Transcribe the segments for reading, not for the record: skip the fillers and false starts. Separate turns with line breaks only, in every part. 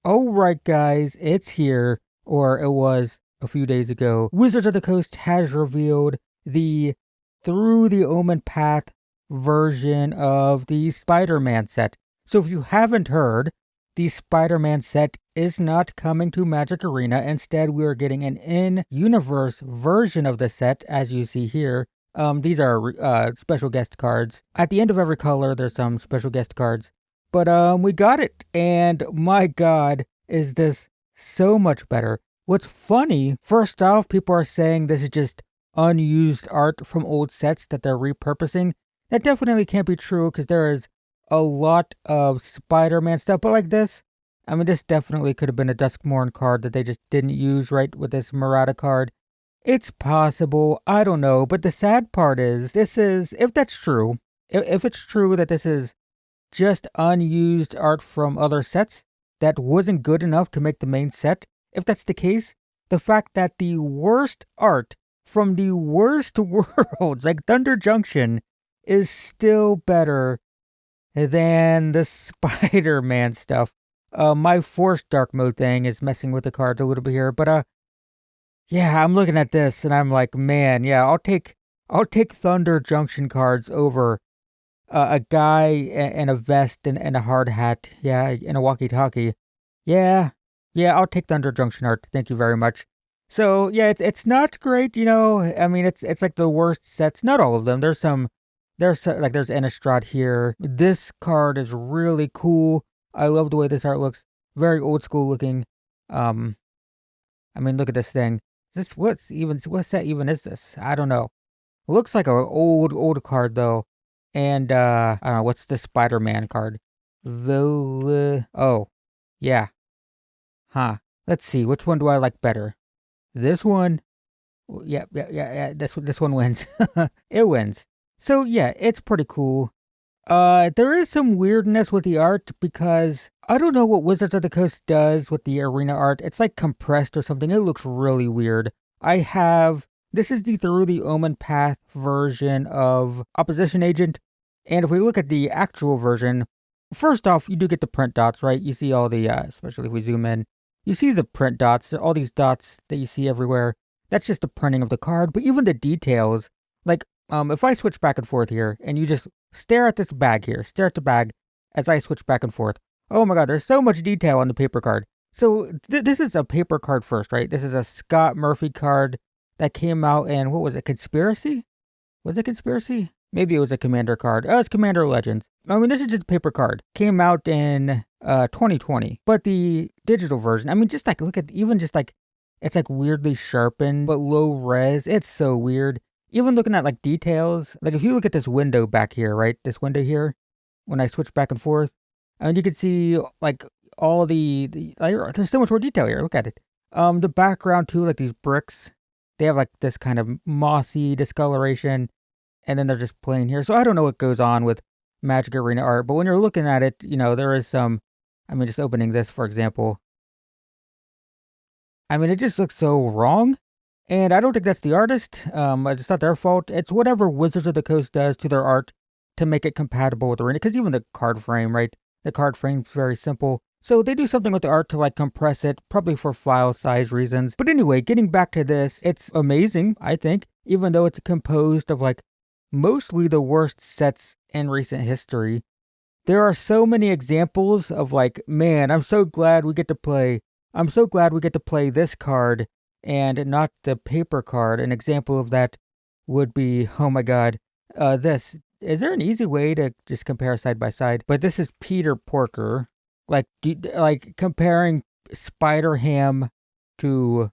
Alright guys, it's here, or it was a few days ago. Wizards of the Coast has revealed the Through the Omenpath version of the Spider-Man set. So if you haven't heard, the Spider-Man set is not coming to Magic Arena. Instead, we are getting an in-universe version of the set, as you see here. These are special guest cards. At the end of every color, there's some special guest cards. But we got it, and my god, is this so much better. What's funny, first off, people are saying this is just unused art from old sets that they're repurposing. That definitely can't be true, because there is a lot of Spider-Man stuff, but like this, I mean, this definitely could have been a Duskmourn card that they just didn't use right with this Murata card. It's possible, I don't know, but the sad part is, this is, if that's true, if it's true that this is just unused art from other sets that wasn't good enough to make the main set. If that's the case, the fact that the worst art from the worst worlds, like Thunder Junction, is still better than the Spider-Man stuff. My Force Dark Mode thing is messing with the cards a little bit here, but yeah, I'm looking at this and I'm like, man, yeah, I'll take Thunder Junction cards over a guy in a vest and a hard hat, yeah, and a walkie-talkie. Yeah, I'll take Thunder Junction art. Thank you very much. So yeah, it's not great, you know. I mean, it's like the worst sets. Not all of them. There's Innistrad here. This card is really cool. I love the way this art looks. Very old school looking. I mean, look at this thing. Is this what set even is this? I don't know. It looks like an old card though. And, I don't know, what's the Spider-Man card? Oh, yeah. Huh. Let's see, which one do I like better? This one? Yeah, this one wins. It wins. So, yeah, it's pretty cool. There is some weirdness with the art because I don't know what Wizards of the Coast does with the arena art. It's like compressed or something. It looks really weird. This is the Through the Omenpath version of Opposition Agent. And if we look at the actual version, first off, you do get the print dots, right? You see all the, especially if we zoom in, you see the print dots, all these dots that you see everywhere. That's just the printing of the card. But even the details, like, if I switch back and forth here, and you just stare at this bag here, stare at the bag as I switch back and forth. Oh my god, there's so much detail on the paper card. So this is a paper card first, right? This is a Scott Murphy card that came out in, what was it, Conspiracy? Was it Conspiracy? Maybe it was a Commander card. Oh, it's Commander Legends. I mean, this is just a paper card. Came out in 2020. But the digital version, I mean, just like, look at, even just like, it's like weirdly sharpened, but low res. It's so weird. Even looking at like details, like if you look at this window back here, right? This window here, when I switch back and forth, and you can see like all there's so much more detail here. Look at it. The background too, like these bricks, they have like this kind of mossy discoloration, and then they're just plain here. So I don't know what goes on with Magic Arena art, but when you're looking at it, you know, there is some, I mean, just opening this, for example. I mean, it just looks so wrong. And I don't think that's the artist. It's not their fault. It's whatever Wizards of the Coast does to their art to make it compatible with Arena. Because even the card frame, right? The card frame's very simple. So they do something with the art to like compress it, probably for file size reasons. But anyway, getting back to this, it's amazing, I think, even though it's composed of like mostly the worst sets in recent history. There are so many examples of like, man, I'm so glad we get to play this card and not the paper card. An example of that would be, oh my god, this. Is there an easy way to just compare side by side? But this is Peter Porker. Like comparing Spider Ham to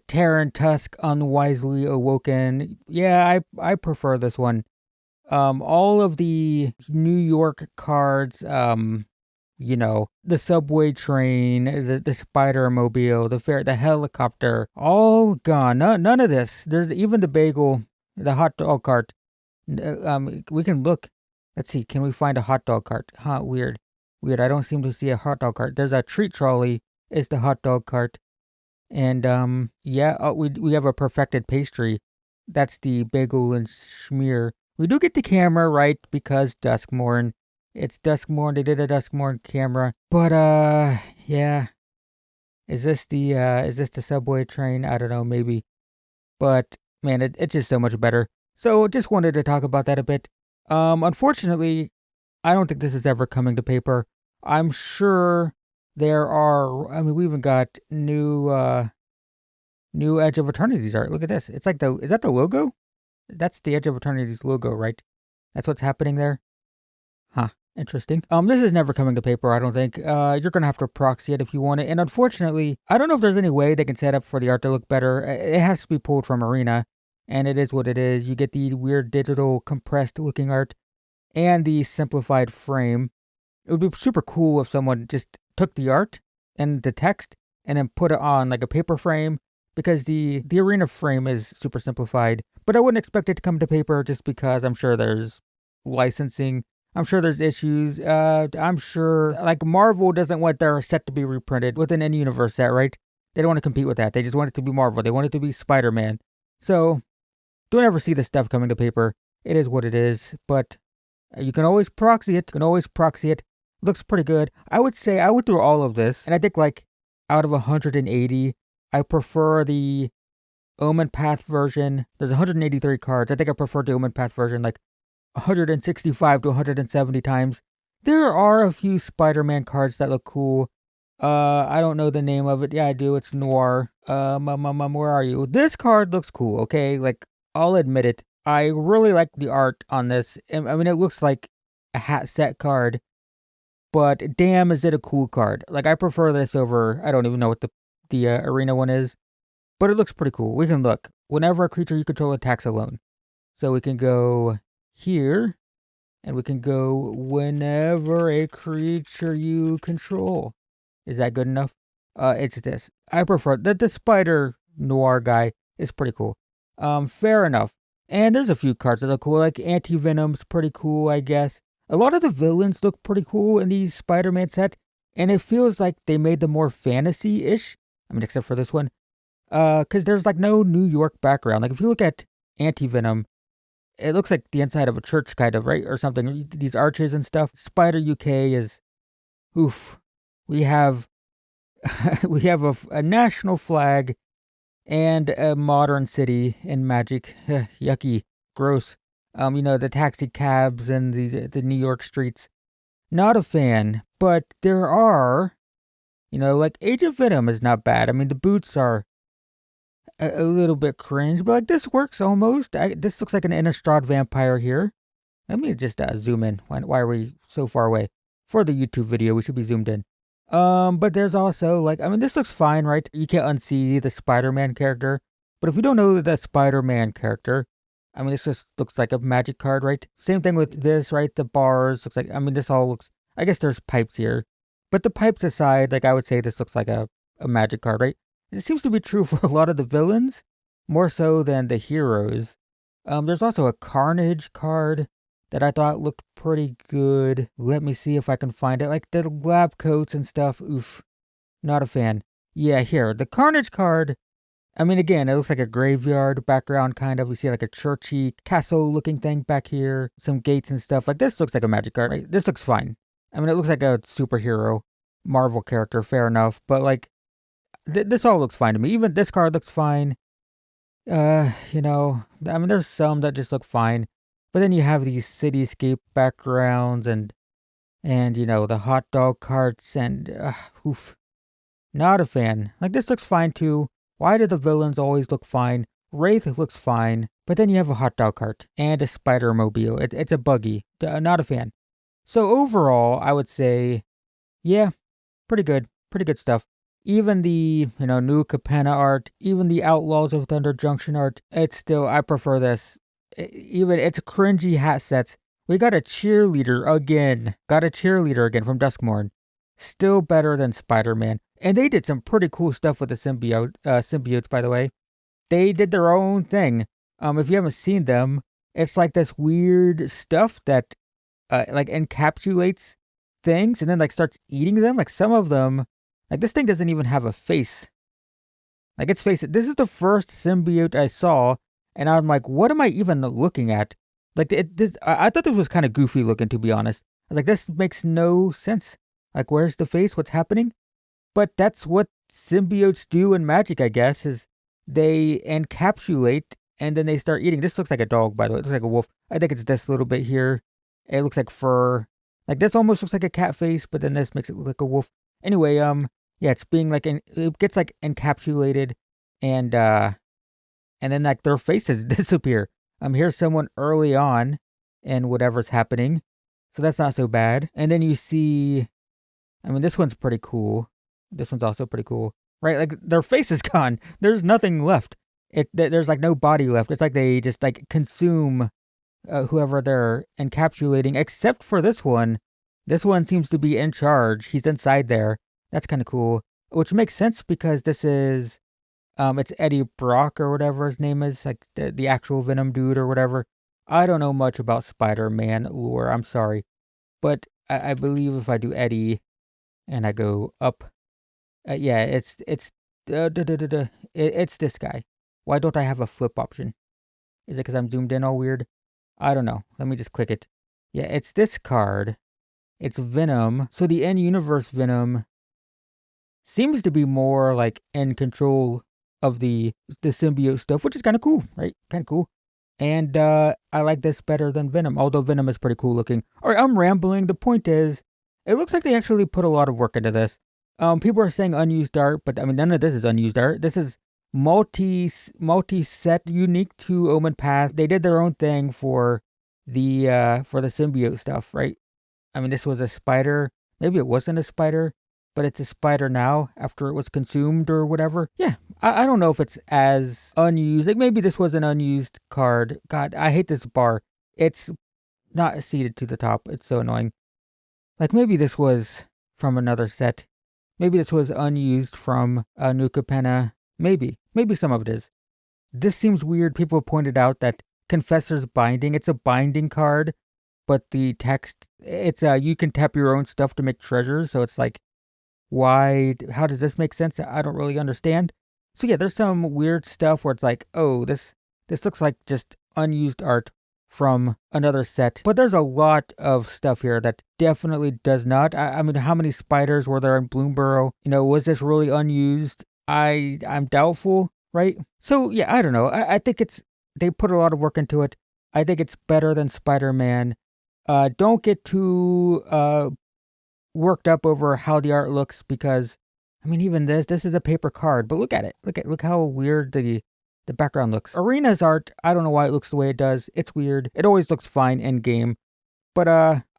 Terran Tusk Unwisely Awoken. Yeah, I prefer this one. All of the New York cards, you know, the subway train, the spider mobile, the helicopter, all gone. None of this. There's even the bagel, the hot dog cart. We can look. Let's see. Can we find a hot dog cart? Huh? Weird. I don't seem to see a hot dog cart. There's a treat trolley. Is the hot dog cart. And yeah, we have a perfected pastry. That's the bagel and schmear. We do get the camera right because Duskmourn. It's Duskmorn. They did a Duskmorn camera. But, yeah. Is this the subway train? I don't know, maybe. But, man, it's just so much better. So, just wanted to talk about that a bit. Unfortunately, I don't think this is ever coming to paper. I'm sure there are, I mean, we even got new Edge of Eternity's art. Look at this. It's like is that the logo? That's the Edge of Eternity's logo, right? That's what's happening there? Huh. Interesting. This is never coming to paper, I don't think. You're gonna have to proxy it if you want it. And unfortunately, I don't know if there's any way they can set up for the art to look better. It has to be pulled from Arena, and it is what it is. You get the weird digital compressed looking art and the simplified frame. It would be super cool if someone just took the art and the text and then put it on like a paper frame, because the Arena frame is super simplified. But I wouldn't expect it to come to paper just because I'm sure there's licensing. I'm sure there's issues. I'm sure, like, Marvel doesn't want their set to be reprinted with an in-universe set, right? They don't want to compete with that. They just want it to be Marvel. They want it to be Spider-Man. So, don't ever see this stuff coming to paper. It is what it is. But you can always proxy it. Looks pretty good. I would say I went through all of this, and I think, like, out of 180, I prefer the Omenpath version. There's 183 cards. I think I prefer the Omenpath version, like, 165 to 170 times. There are a few Spider-Man cards that look cool. I don't know the name of it. Yeah, I do. It's Noir. Where are you? This card looks cool, okay? Like, I'll admit it. I really like the art on this. I mean, it looks like a hat set card, but damn, is it a cool card. Like, I prefer this over, I don't even know what the Arena one is, but it looks pretty cool. We can look. Whenever a creature you control attacks alone. So we can go here, and we can go whenever a creature you control. Is that good enough? It's this. I prefer that the Spider Noir guy is pretty cool. Fair enough. And there's a few cards that look cool, like Anti-Venom's pretty cool, I guess. A lot of the villains look pretty cool in the Spider-Man set, and it feels like they made them more fantasy-ish. I mean, except for this one. Because there's, like, no New York background. Like, if you look at Anti-Venom, it looks like the inside of a church, kind of, right? Or something. These arches and stuff. Spider UK is, oof. We have a national flag and a modern city in Magic. Yucky. Gross. The taxi cabs and the New York streets. Not a fan. But there are, like, Age of Venom is not bad. I mean, the boots are a little bit cringe, but, like, this works almost. This looks like an Innistrad vampire here. Let me just zoom in. Why are we so far away? For the YouTube video, we should be zoomed in. But there's also, like, I mean, this looks fine, right? You can't unsee the Spider-Man character. But if you don't know the Spider-Man character, I mean, this just looks like a Magic card, right? Same thing with this, right? The bars looks like, I mean, this all looks, I guess there's pipes here. But the pipes aside, like, I would say this looks like a Magic card, right? It seems to be true for a lot of the villains, more so than the heroes. There's also a Carnage card that I thought looked pretty good. Let me see if I can find it. Like, the lab coats and stuff, oof, not a fan. Yeah, here, the Carnage card, I mean, again, it looks like a graveyard background, kind of. We see, like, a churchy, castle-looking thing back here, some gates and stuff. Like, this looks like a Magic card, right? This looks fine. I mean, it looks like a superhero, Marvel character, fair enough, but, like, this all looks fine to me. Even this card looks fine. I mean, there's some that just look fine. But then you have these cityscape backgrounds and the hot dog carts and, oof. Not a fan. Like, this looks fine too. Why do the villains always look fine? Wraith looks fine. But then you have a hot dog cart and a Spider-Mobile. It's a buggy. Not a fan. So overall, I would say, yeah, pretty good. Pretty good stuff. Even the, new Capenna art, even the Outlaws of Thunder Junction art, it's still, I prefer this. Even, it's cringy hat sets. We got a cheerleader again. From Duskmorn. Still better than Spider-Man. And they did some pretty cool stuff with the symbiotes, by the way. They did their own thing. If you haven't seen them, it's like this weird stuff that, like, encapsulates things and then, like, starts eating them. Like, some of them, like, this thing doesn't even have a face. Like, its face, this is the first symbiote I saw, and I'm like, what am I even looking at? Like, I thought this was kind of goofy looking, to be honest. was like, this makes no sense. Like, where's the face? What's happening? But that's what symbiotes do in Magic, I guess, is they encapsulate and then they start eating. This looks like a dog, by the way. It looks like a wolf. I think it's this little bit here. It looks like fur. Like, this almost looks like a cat face, but then this makes it look like a wolf. Anyway, yeah, it's being like, it gets like encapsulated and then like their faces disappear. Here's someone early on in whatever's happening. So that's not so bad. And then you see, this one's pretty cool. This one's also pretty cool, right? Like their face is gone. There's nothing left. There's like no body left. It's like they just like consume whoever they're encapsulating, except for this one. This one seems to be in charge. He's inside there. That's kind of cool, which makes sense because this is, it's Eddie Brock or whatever his name is, like the actual Venom dude or whatever. I don't know much about Spider-Man lore. I'm sorry, but I believe if I do Eddie and I go up, yeah, it's this guy. Why don't I have a flip option? Is it because I'm zoomed in all weird? I don't know. Let me just click it. Yeah, it's this card. It's Venom. So the in-universe Venom seems to be more like in control of the symbiote stuff, which is kind of cool, right? Kind of cool. And I like this better than Venom, although Venom is pretty cool looking. All right, I'm rambling. The point is, it looks like they actually put a lot of work into this. People are saying unused art, but none of this is unused art. This is multi-set, unique to Omenpaths. They did their own thing for the symbiote stuff, right? This was a spider. Maybe it wasn't a spider, but it's a spider now after it was consumed or whatever. Yeah, I don't know if it's as unused. Like maybe this was an unused card. God, I hate this bar. It's not seated to the top. It's so annoying. Like maybe this was from another set. Maybe this was unused from Nuka Penna. Maybe some of it is. This seems weird. People have pointed out that Confessor's Binding, it's a binding card, but the text, it's you can tap your own stuff to make treasures. So it's like, why? How does this make sense? I don't really understand. So yeah, there's some weird stuff where it's like, oh, this looks like just unused art from another set. But there's a lot of stuff here that definitely does not. How many spiders were there in Bloomborough? Was this really unused? I'm doubtful, right? So yeah, I don't know. I think they put a lot of work into it. I think it's better than Spider-Man. Don't get too worked up over how the art looks because, even this is a paper card, but look at it. Look how weird the background looks. Arena's art, I don't know why it looks the way it does. It's weird. It always looks fine in game. But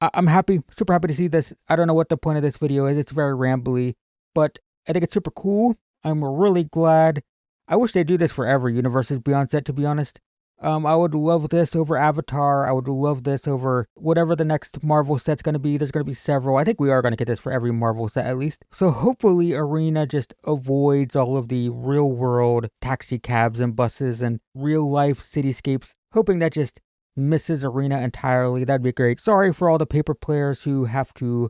I'm happy, super happy to see this. I don't know what the point of this video is. It's very rambly, but I think it's super cool. I'm really glad. I wish they'd do this for every Universes Beyond set, to be honest. I would love this over Avatar. I would love this over whatever the next Marvel set's going to be. There's going to be several. I think we are going to get this for every Marvel set at least. So hopefully Arena just avoids all of the real world taxi cabs and buses and real life cityscapes. Hoping that just misses Arena entirely. That'd be great. Sorry for all the paper players who have to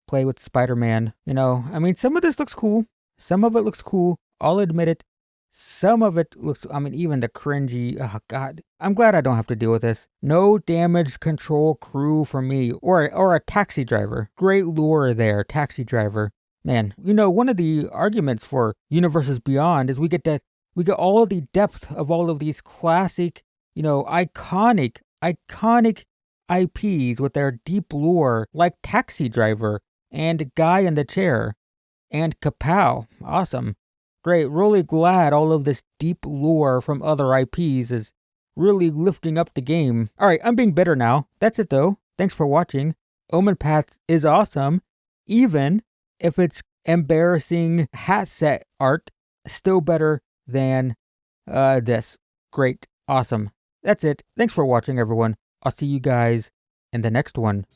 play with Spider-Man. Some of this looks cool. Some of it looks cool. I'll admit it. Some of it looks, even the cringy, oh god. I'm glad I don't have to deal with this. No damage control crew for me, or a taxi driver. Great lore there, taxi driver. Man, one of the arguments for Universes Beyond is we get all the depth of all of these classic, iconic IPs with their deep lore, like Taxi Driver and Guy in the Chair and Kapow. Awesome. Great, really glad all of this deep lore from other IPs is really lifting up the game. Alright, I'm being bitter now. That's it though. Thanks for watching. Omenpaths is awesome, even if it's embarrassing hat set art. Still better than this. Great, awesome. That's it. Thanks for watching, everyone. I'll see you guys in the next one.